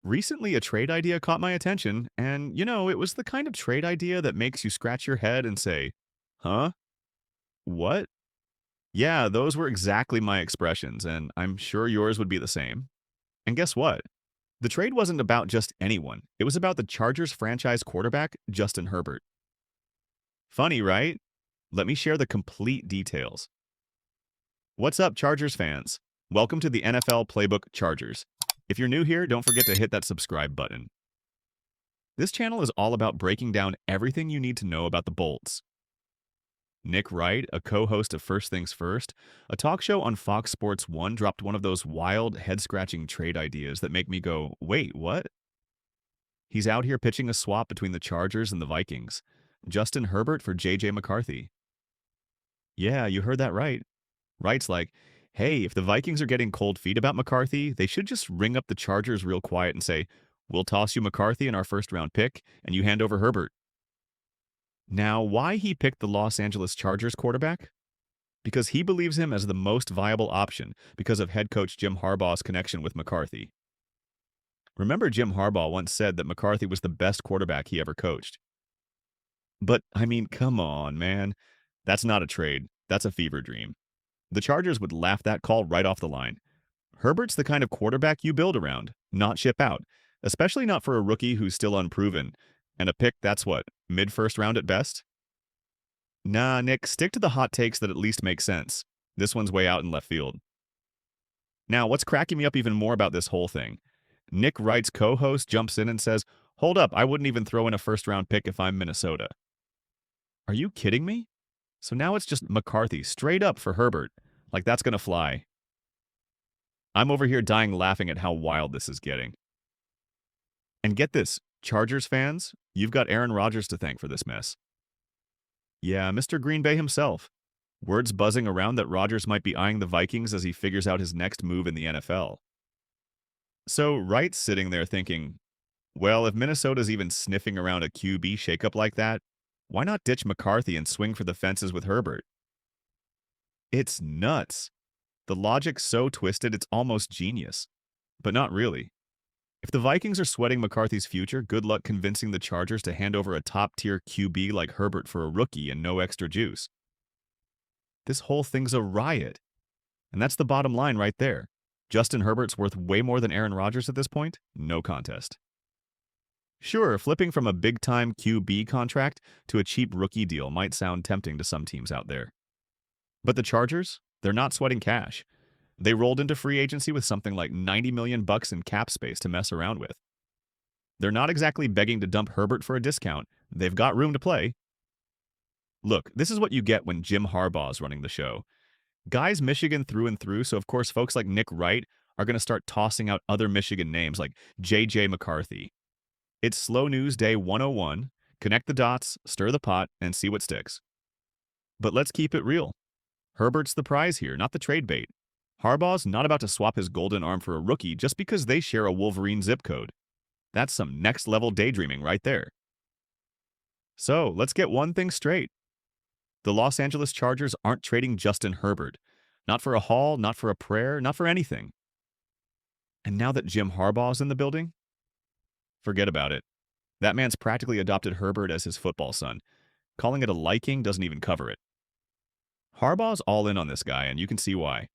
Recently, a trade idea caught my attention, and it was the kind of trade idea that makes you scratch your head and say, huh? What? Yeah, those were exactly my expressions, and I'm sure yours would be the same. And guess what? The trade wasn't about just anyone, it was about the Chargers franchise quarterback, Justin Herbert. Funny, right? Let me share the complete details. What's up, Chargers fans? Welcome to the NFL Playbook Chargers. If you're new here, don't forget to hit that subscribe button. This channel is all about breaking down everything you need to know about the Bolts. Nick Wright, a co-host of First Things First, a talk show on Fox Sports 1, dropped one of those wild, head-scratching trade ideas that make me go, wait, what? He's out here pitching a swap between the Chargers and the Vikings. Justin Herbert for J.J. McCarthy. Yeah, you heard that right. Wright's like, hey, if the Vikings are getting cold feet about McCarthy, they should just ring up the Chargers real quiet and say, we'll toss you McCarthy in our first-round pick, and you hand over Herbert. Now, why he picked the Los Angeles Chargers quarterback? Because he believes him as the most viable option because of head coach Jim Harbaugh's connection with McCarthy. Remember, Jim Harbaugh once said that McCarthy was the best quarterback he ever coached. But, I mean, come on, man. That's not a trade. That's a fever dream. The Chargers would laugh that call right off the line. Herbert's the kind of quarterback you build around, not ship out, especially not for a rookie who's still unproven. And a pick that's what, mid-first round at best? Nah, Nick, stick to the hot takes that at least make sense. This one's way out in left field. Now, what's cracking me up even more about this whole thing? Nick Wright's co-host jumps in and says, hold up, I wouldn't even throw in a first-round pick if I'm Minnesota. Are you kidding me? So now it's just McCarthy straight up for Herbert. Like that's gonna fly. I'm over here dying laughing at how wild this is getting. And get this, Chargers fans, you've got Aaron Rodgers to thank for this mess. Yeah, Mr. Green Bay himself. Words buzzing around that Rodgers might be eyeing the Vikings as he figures out his next move in the NFL. So Wright's sitting there thinking, well, if Minnesota's even sniffing around a QB shakeup like that, why not ditch McCarthy and swing for the fences with Herbert? It's nuts. The logic's so twisted it's almost genius. But not really. If the Vikings are sweating McCarthy's future, good luck convincing the Chargers to hand over a top-tier QB like Herbert for a rookie and no extra juice. This whole thing's a riot. And that's the bottom line right there. Justin Herbert's worth way more than Aaron Rodgers at this point? No contest. Sure, flipping from a big-time QB contract to a cheap rookie deal might sound tempting to some teams out there. But the Chargers, they're not sweating cash. They rolled into free agency with something like $90 million in cap space to mess around with. They're not exactly begging to dump Herbert for a discount. They've got room to play. Look, this is what you get when Jim Harbaugh's running the show. Guy's Michigan through and through, so of course folks like Nick Wright are going to start tossing out other Michigan names like J.J. McCarthy. It's Slow News Day 101. Connect the dots, stir the pot, and see what sticks. But let's keep it real. Herbert's the prize here, not the trade bait. Harbaugh's not about to swap his golden arm for a rookie just because they share a Wolverine zip code. That's some next-level daydreaming right there. So, let's get one thing straight. The Los Angeles Chargers aren't trading Justin Herbert. Not for a haul, not for a prayer, not for anything. And now that Jim Harbaugh's in the building, forget about it. That man's practically adopted Herbert as his football son. Calling it a liking doesn't even cover it. Harbaugh's all in on this guy, and you can see why.